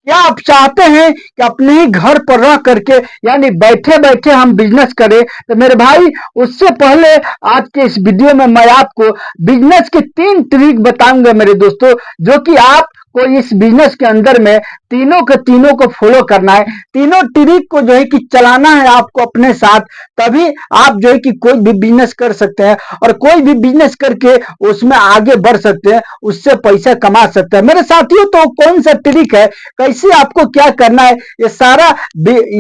क्या आप चाहते हैं कि अपने ही घर पर रह करके यानी बैठे बैठे हम बिजनेस करें? तो मेरे भाई उससे पहले आज के इस वीडियो में मैं आपको बिजनेस के 3 ट्रिक बताऊंगा मेरे दोस्तों, जो कि आप को इस बिजनेस के अंदर में तीनों के तीनों को फॉलो करना है। तीनों ट्रिक को जो है कि चलाना है आपको अपने साथ, तभी आप जो है कि कोई भी बिजनेस कर सकते हैं और कोई भी बिजनेस करके उसमें आगे बढ़ सकते हैं, उससे पैसा कमा सकते हैं मेरे साथियों। तो कौन सा ट्रिक है, कैसे आपको क्या करना है, ये सारा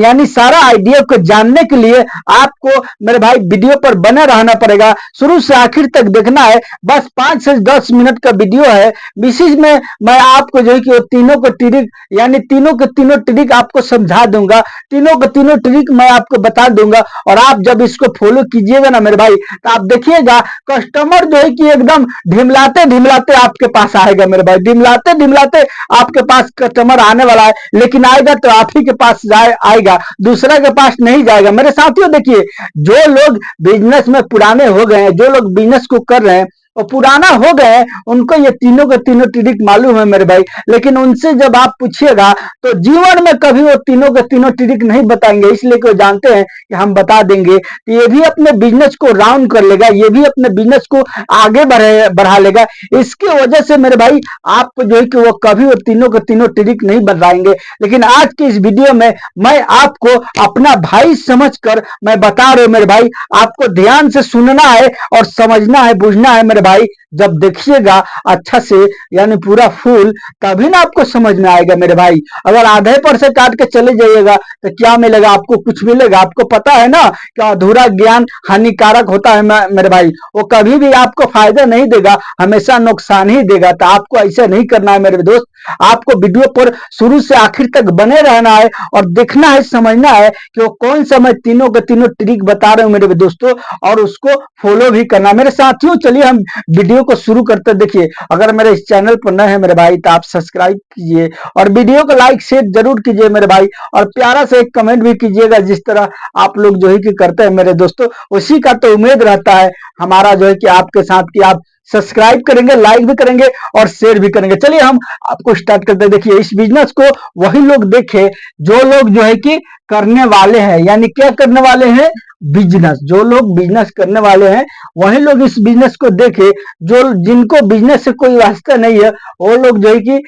यानी सारा आइडिया को जानने के लिए आपको मेरे भाई वीडियो पर बने रहना पड़ेगा, शुरू से आखिर तक देखना है। बस 5 से 10 मिनट का वीडियो है, इसी में मैं आपको जो है कि तीनों को ट्रिक यानी तीनों के तीनों ट्रिक आपको समझा दूंगा, तीनों के तीनों ट्रिक मैं आपको बता दूंगा। और आप जब इसको फॉलो कीजिएगा ना मेरे भाई, तो आप देखिएगा कस्टमर जो है कि एकदम ढिमलाते ढिमलाते आपके पास आएगा मेरे भाई, ढिमलाते ढिमलाते आपके पास कस्टमर आने वाला है। लेकिन आएगा तो आप ही के पास आएगा, दूसरा के पास नहीं जाएगा मेरे साथियों। देखिए, जो लोग बिजनेस में पुराने हो गए हैं, जो लोग बिजनेस को कर रहे हैं और पुराना हो गए, उनको ये तीनों के तीनों ट्रिक मालूम है मेरे भाई। लेकिन उनसे जब आप पूछिएगा तो जीवन में कभी वो तीनों के तीनों ट्रिक नहीं बताएंगे, इसलिए कि वो जानते हैं कि हम बता देंगे तो ये भी अपने बिजनेस को राउंड कर लेगा, ये भी अपने बिजनेस को आगे बढ़ा लेगा। इसकी वजह से मेरे भाई आपको जो है कि वो कभी वो तीनों के तीनों ट्रिक नहीं बताएंगे। लेकिन आज की इस वीडियो में मैं आपको अपना भाई समझकर मैं बता रहा हूं मेरे भाई, आपको ध्यान से सुनना है और समझना है, बुझना है मेरे भाई। जब देखिएगा अच्छा से यानी पूरा फुल, तभी ना आपको समझ में आएगा मेरे भाई। अगर आधे पर से काट के चले जाइएगा तो क्या मिलेगा आपको? कुछ मिलेगा? आपको पता है ना कि अधूरा ज्ञान हानिकारक होता है मेरे भाई, वो कभी भी आपको फायदा नहीं देगा, हमेशा नुकसान ही देगा। तो आपको ऐसा नहीं करना है मेरे दोस्त, आपको वीडियो पर शुरू से आखिर तक बने रहना है और देखना है, समझना है कि वो कौन सा मैं तीनों के तीनों ट्रिक बता रहे हूं मेरे दोस्तों, और उसको फॉलो भी करना मेरे साथियों। चलिए हम वीडियो को शुरू करते। देखिए, अगर मेरे इस चैनल पर नए हैं मेरे भाई तो आप सब्सक्राइब कीजिए और वीडियो को लाइक शेयर जरूर कीजिए मेरे भाई, और प्यारा से एक कमेंट भी कीजिएगा, जिस तरह आप लोग जो है कि करते हैं मेरे दोस्तों, उसी का तो उम्मीद रहता है हमारा जो है कि आपके साथ कि आप सब्सक्राइब करेंगे, लाइक भी करेंगे और शेयर भी करेंगे। चलिए हम आपको स्टार्ट करते हैं। देखिए, इस बिजनेस को वही लोग देखे जो लोग जो है कि करने वाले हैं, यानी क्या करने वाले हैं? बिजनेस। जो लोग बिजनेस करने वाले हैं वही लोग इस बिजनेस को देखे, जो जिनको बिजनेस से कोई वास्ता नहीं है वो लोग जो है कि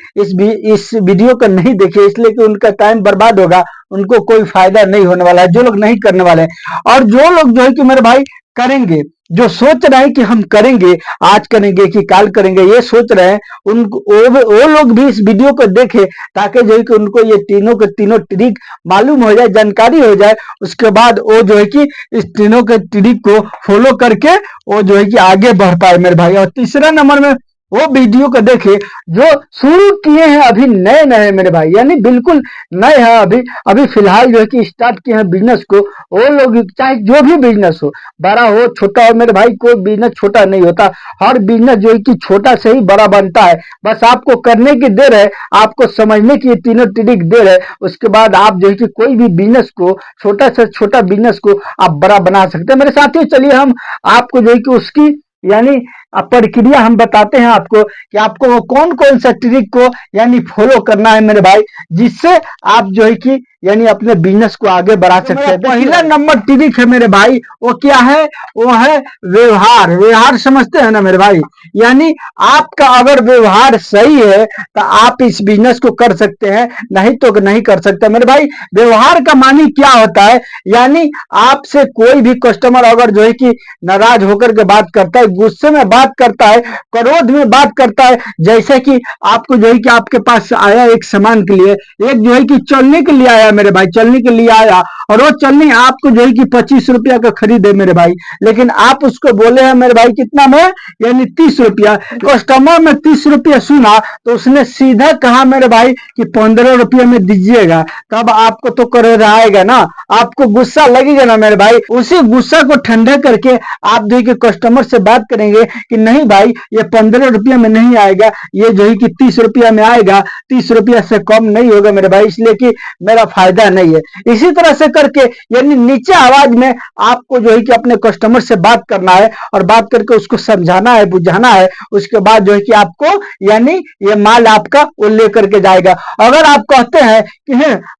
इस वीडियो को नहीं देखे, इसलिए कि उनका टाइम बर्बाद होगा, उनको कोई फायदा नहीं होने वाला है, जो लोग नहीं करने वाले हैं। और जो लोग जो है कि मेरे भाई करेंगे, जो सोच रहे हैं कि हम करेंगे, आज करेंगे कि काल करेंगे, ये सोच रहे हैं, उनको वो लोग भी इस वीडियो को देखे, ताकि जो है कि उनको ये तीनों के तीनों ट्रिक मालूम हो जाए, जानकारी हो जाए। उसके बाद वो जो है कि इस तीनों के ट्रिक को फॉलो करके वो जो है कि आगे बढ़ पाए मेरे भाई। और तीसरा नंबर में वो वीडियो को देखे जो शुरू किए हैं, अभी नए नए मेरे भाई, यानी बिल्कुल नए हैं, अभी अभी फिलहाल जो है कि स्टार्ट किए हैं बिजनेस को। वो लोग चाहे जो भी बिजनेस हो, बड़ा हो छोटा हो मेरे भाई, कोई बिजनेस छोटा नहीं होता, हर बिजनेस जो है कि छोटा से ही बड़ा बनता है। बस आपको करने की देर है, आपको समझने की तीनों ट्रिक देर है, उसके बाद आप जो है कि कोई भी बिजनेस को, छोटा से छोटा बिजनेस को आप बड़ा बना सकते हैं मेरे साथियों। चलिए हम आपको जो है कि उसकी यानी प्रक्रिया हम बताते हैं आपको कि आपको वो कौन कौन सा ट्रिक को यानी फॉलो करना है मेरे भाई, जिससे आप जो है कि यानी अपने बिजनेस को आगे बढ़ा सकते हैं। पहला नंबर ट्रिक है मेरे भाई, वो क्या है? वो है व्यवहार। व्यवहार समझते हैं ना मेरे भाई, यानी आपका अगर व्यवहार सही है तो आप इस बिजनेस को कर सकते हैं, नहीं तो नहीं कर सकते मेरे भाई। व्यवहार का मानी क्या होता है? यानी आपसे कोई भी कस्टमर अगर जो है कि नाराज होकर के बात करता है, गुस्से में बात करता है, क्रोध में बात करता है, जैसे कि आपको जो है कि आपके पास आया एक सामान के लिए, एक जो है कि चलने के लिए आया मेरे भाई, चलने के लिए आया, और वो चलनी आपको जो है कि 25 रुपया का खरीदे मेरे भाई, लेकिन आप उसको बोले हैं मेरे भाई कितना में, यानी 30 रुपया। कस्टमर में 30 रुपया सुना तो उसने सीधा कहा मेरे भाई कि 15 रुपया में दीजिएगा, तब आपको तो क्रोध आएगा ना, आपको गुस्सा लगेगा ना मेरे भाई। उसी गुस्सा को ठंडा करके आप जो है कि कस्टमर से बात करेंगे कि नहीं भाई ये 15 रुपया में नहीं आएगा, ये जो है कि 30 रुपया में आएगा, 30 रुपया से कम नहीं होगा मेरे भाई, इसलिए कि मेरा फायदा नहीं है। इसी तरह से करके यानी नीचे आवाज में आपको जो है कि अपने कस्टमर से बात करना है और बात करके उसको समझाना है, बुझाना है। उसके बाद जो है कि आपको यानी ये माल आपका वो लेकर के जाएगा। अगर आप कहते हैं कि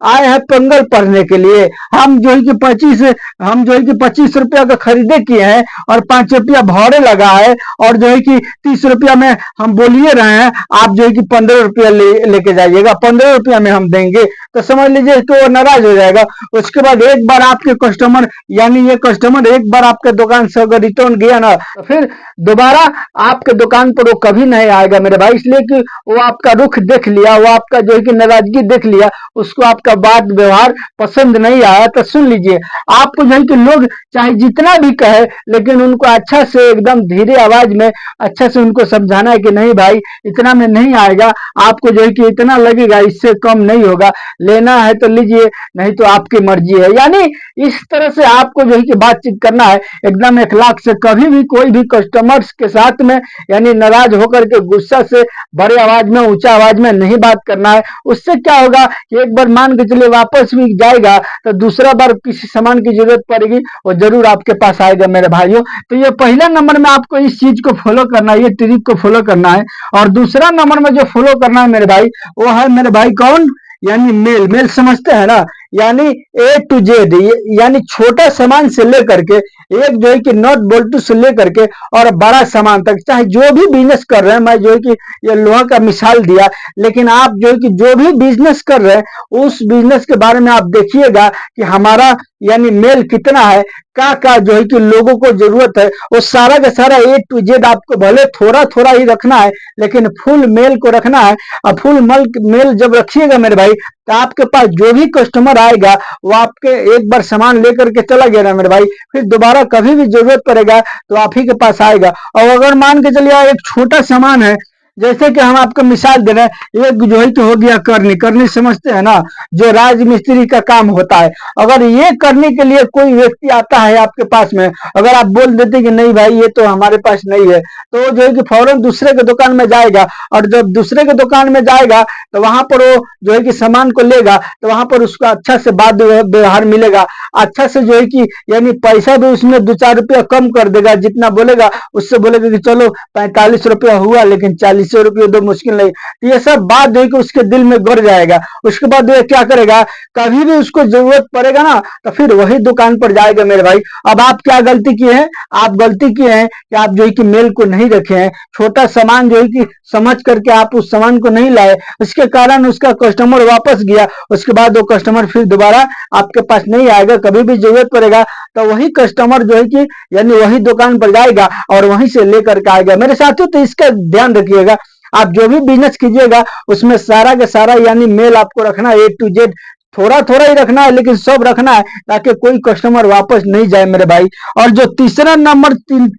आए हैं पंगल पढ़ने के लिए, हम जो है कि 25 रुपया का खरीदे किए हैं और 5 रुपया भाड़े लगा है और जो है कि 30 रुपया में हम बोलिए रहे हैं, आप जो है कि 15 रुपया लेके जाइएगा, 15 रुपया में हम देंगे, तो समझ लीजिए कि वो नाराज हो जाएगा। उसके बाद एक बार आपके कस्टमर यानी ये कस्टमर एक बार आपके दुकान से अगर रिटर्न गया ना, तो फिर दोबारा आपके दुकान पर वो कभी नहीं आएगा मेरे भाई, इसलिए कि वो आपका रुख देख लिया, वो आपका जो है कि नाराजगी देख लिया, उसको आपका बात व्यवहार पसंद नहीं आया। तो सुन लीजिए, आपको जो है कि लोग चाहे जितना भी कहे, लेकिन उनको अच्छा से एकदम धीरे आवाज में अच्छा से उनको समझाना है कि नहीं भाई इतना में नहीं आएगा, आपको जो है कि इतना लगेगा, इससे कम नहीं होगा, लेना है तो लीजिए, नहीं तो आपकी मर्जी है। यानी इस तरह से आपको जो है कि बातचीत करना है एकदम इखलाक से। कभी भी कोई भी कस्टमर्स के साथ में यानी नाराज होकर के गुस्सा से बड़े आवाज में ऊंचा आवाज में नहीं बात करना है। उससे क्या होगा कि एक बार मान के चलिए वापस भी जाएगा तो दूसरा बार किसी सामान की जरूरत पड़ेगी वो जरूर आपके पास आएगा मेरे भाइयों। तो ये पहला नंबर में आपको इस चीज को फॉलो करना है, ये ट्रिक को फॉलो करना है। और दूसरा नंबर में जो फॉलो करना है मेरे भाई, वो है मेरे भाई कौन, यानी मेल। मेल समझते हैं ना, यानी ए टू जेड, यानी छोटा सामान से लेकर के एक जो है कि नट बोल्ट से लेकर के और बड़ा सामान तक, चाहे जो भी बिजनेस कर रहे हैं, मैं जो है कि ये लोहा का मिसाल दिया, लेकिन आप जो है कि जो भी बिजनेस कर रहे हैं उस बिजनेस के बारे में आप देखिएगा कि हमारा यानी मेल कितना है, का जो है कि लोगों को जरूरत है, वो सारा का सारा ए टू जेड आपको भले थोड़ा थोड़ा ही रखना है, लेकिन फुल मेल को रखना है। और फुल मेल जब रखिएगा मेरे भाई, तो आपके पास जो भी कस्टमर आएगा वो आपके एक बार सामान लेकर के चला गया ना मेरे भाई, फिर दोबारा कभी भी जरूरत पड़ेगा तो आप ही के पास आएगा। और अगर मान के चलिए एक छोटा सामान है, जैसे कि हम आपको मिसाल दे रहे हैं, एक जो है कि हो गया करनी। करनी समझते हैं ना, जो राजमिस्त्री का काम होता है। अगर ये करने के लिए कोई व्यक्ति आता है आपके पास में, अगर आप बोल देते कि नहीं भाई ये तो हमारे पास नहीं है, तो जो है कि फौरन दूसरे के दुकान में जाएगा, और जब दूसरे के दुकान में जाएगा तो वहां पर वो जो है कि सामान को लेगा, तो वहां पर उसको अच्छा से बात व्यवहार मिलेगा, अच्छा से जो है कि यानी पैसा भी उसमें 2-4 रुपया कम कर देगा, जितना बोलेगा उससे बोलेगा कि चलो 45 रुपया हुआ, लेकिन 40 रुपये दो मुश्किल नहीं। तो ये सब बात जो है कि उसके दिल में गड़ जाएगा। उसके बाद वो क्या करेगा, कभी भी उसको जरूरत पड़ेगा ना तो फिर वही दुकान पर जाएगा मेरे भाई। अब आप क्या गलती किए हैं, आप गलती किए हैं कि आप जो है कि मेल को नहीं रखे हैं, छोटा सामान जो है कि समझ करके आप उस सामान को नहीं लाए, उसके कारण उसका कस्टमर वापस गया। उसके बाद वो कस्टमर फिर दोबारा आपके पास नहीं आएगा। कभी भी जरूरत पड़ेगा तो वही कस्टमर जो है कि यानी वही दुकान पर जाएगा और वहीं से लेकर के आएगा। मेरे साथियों, तो इसका ध्यान रखिएगा, आप जो भी बिजनेस कीजिएगा उसमें सारा का सारा यानी मेल आपको रखना है, ए टू जेड। थोड़ा थोड़ा ही रखना है, लेकिन सब रखना है ताकि कोई कस्टमर वापस नहीं जाए मेरे भाई। और जो तीसरा नंबर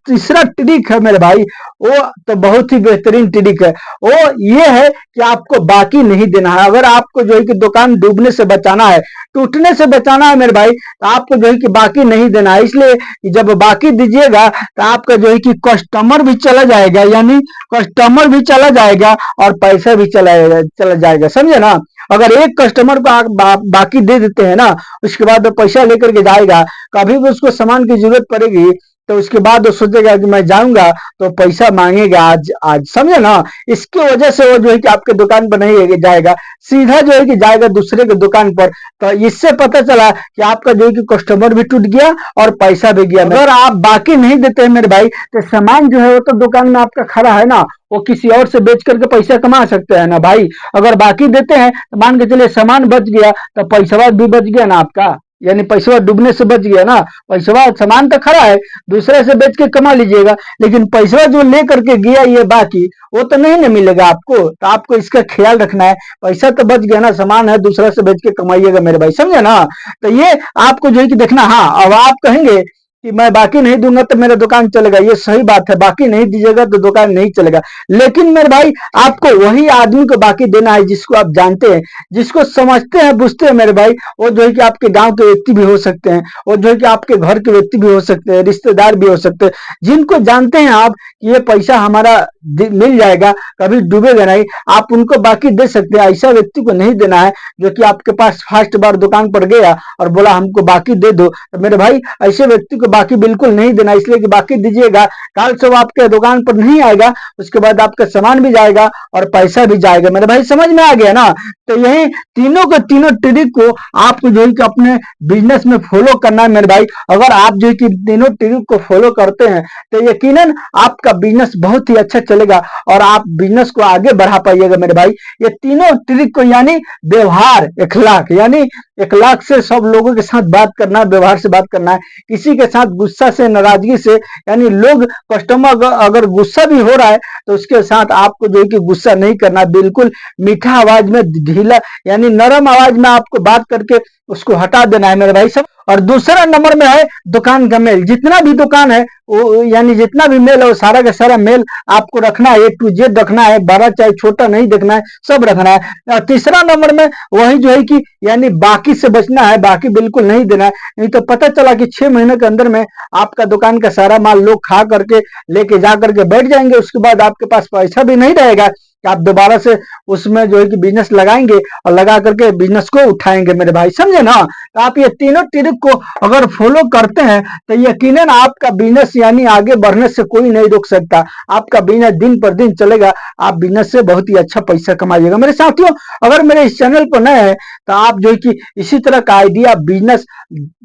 तीसरा ट्रिक है मेरे भाई, वो तो बहुत ही बेहतरीन ट्रिक है। वो ये है कि आपको बाकी नहीं देना है। अगर आपको जो है कि दुकान डूबने से बचाना है, टूटने से बचाना है मेरे भाई, तो आपको जो है कि बाकी नहीं देना है। इसलिए जब बाकी दीजिएगा तो आपका जो है कि कस्टमर भी चला जाएगा, यानी कस्टमर भी चला जाएगा और पैसा भी चला जाएगा, समझे ना। अगर एक कस्टमर को आप बाकी दे देते हैं ना, उसके बाद वो पैसा लेकर के जाएगा, कभी भी उसको सामान की जरूरत पड़ेगी तो उसके बाद वो सोचेगा कि मैं जाऊंगा तो पैसा मांगेगा आज आज, समझे ना। इसकी वजह से वो जो है कि आपके दुकान पर नहीं जाएगा, सीधा जो है कि जाएगा दूसरे के दुकान पर। तो इससे पता चला कि आपका जो है कि कस्टमर भी टूट गया और पैसा भी गया। अगर आप बाकी नहीं देते हैं मेरे भाई, तो सामान जो है वो तो दुकान में आपका खड़ा है ना, वो किसी और से बेच करके पैसा कमा सकते हैं ना भाई। अगर बाकी देते हैं तो मान के चलिए सामान बच गया तो पैसा भी बच गया ना आपका, यानी पैसा डूबने से बच गया ना। पैसा सामान तो खड़ा है, दूसरे से बेच के कमा लीजिएगा, लेकिन पैसा जो ले करके गया ये बाकी, वो तो नहीं ना मिलेगा आपको। तो आपको इसका ख्याल रखना है, पैसा तो बच गया ना, सामान है दूसरा से बेच के कमाइएगा मेरे भाई, समझे ना। तो ये आपको जो है कि देखना। हाँ, अब आप कहेंगे कि मैं बाकी नहीं दूंगा तो मेरा दुकान चलेगा, ये सही बात है, बाकी नहीं दीजिएगा तो दुकान नहीं चलेगा। लेकिन मेरे भाई आपको वही आदमी को बाकी देना है जिसको आप जानते हैं, जिसको समझते हैं बुझते हैं मेरे भाई। वो जो है कि आपके गांव के व्यक्ति भी हो सकते हैं, वो जो है कि आपके घर के व्यक्ति भी हो सकते हैं, रिश्तेदार भी हो सकते हैं, जिनको जानते हैं आप कि ये पैसा हमारा मिल जाएगा, कभी डूबेगा नहीं, आप उनको बाकी दे सकते हैं। ऐसा व्यक्ति को नहीं देना है जो कि आपके पास फर्स्ट बार दुकान पर गया और बोला हमको बाकी दे दो। तो मेरे भाई ऐसे व्यक्ति को बाकी बिल्कुल नहीं देना, इसलिए कि बाकी दीजिएगा, कल से वो आपके दुकान पर नहीं आएगा, उसके बाद आपका सामान भी जाएगा और पैसा भी जाएगा। मेरे भाई समझ में आ गया ना? तो यही तीनों के तीनों ट्रिक को आपको जो है कि अपने बिजनेस में फॉलो करना है मेरे भाई। अगर आप जो है कि तीनों ट्रिक को फॉलो करते हैं तो यकीनन आपका बिजनेस बहुत ही अच्छा चलेगा और आप बिजनेस को आगे बढ़ा पाइएगा मेरे भाई। ये तीनों ट्रिक को यानी व्यवहार, अखलाक, यानी अखलाक से सब लोगों के साथ बात करना, व्यवहार से बात करना है, किसी के साथ गुस्सा से, नाराजगी से, यानी लोग कस्टमर अगर गुस्सा भी हो रहा है तो उसके साथ आपको जो है कि गुस्सा नहीं करना, बिल्कुल मीठा आवाज में, ढीला यानी नरम आवाज में आपको बात करके उसको हटा देना है मेरे भाई सब। और दूसरा नंबर में है दुकान का मेल। जितना भी दुकान है वो यानी जितना भी मेल है वो सारा का सारा मेल आपको रखना है, A to Z रखना है, बड़ा चाहे छोटा नहीं देखना है, सब रखना है। और तीसरा नंबर में वही जो है कि यानी बाकी से बचना है, बाकी बिल्कुल नहीं देना है, नहीं तो पता चला कि 6 महीने के अंदर में आपका दुकान का सारा माल लोग खा करके लेके जा करके बैठ जाएंगे, उसके बाद आपके पास पैसा भी नहीं रहेगा कि आप दोबारा से उसमें जो है कि बिजनेस लगाएंगे और लगा करके बिजनेस को उठाएंगे मेरे भाई, समझे ना? तो आप ये तीनों ट्रिक को अगर फॉलो करते हैं तो यकीनन आपका बिजनेस यानी आगे बढ़ने से कोई नहीं रोक सकता। आपका बिजनेस दिन पर दिन चलेगा, आप बिजनेस से बहुत ही अच्छा पैसा कमाइएगा। मेरे साथियों, अगर मेरे इस चैनल पर नए हैं तो आप जो है कि इसी तरह का आइडिया बिजनेस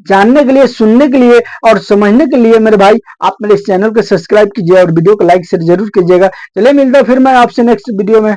जानने के लिए, सुनने के लिए और समझने के लिए मेरे भाई आप मेरे इस चैनल को सब्सक्राइब कीजिए और वीडियो को लाइक शेयर जरूर कीजिएगा। चलिए मिलता है फिर मैं आपसे नेक्स्ट वीडियो में।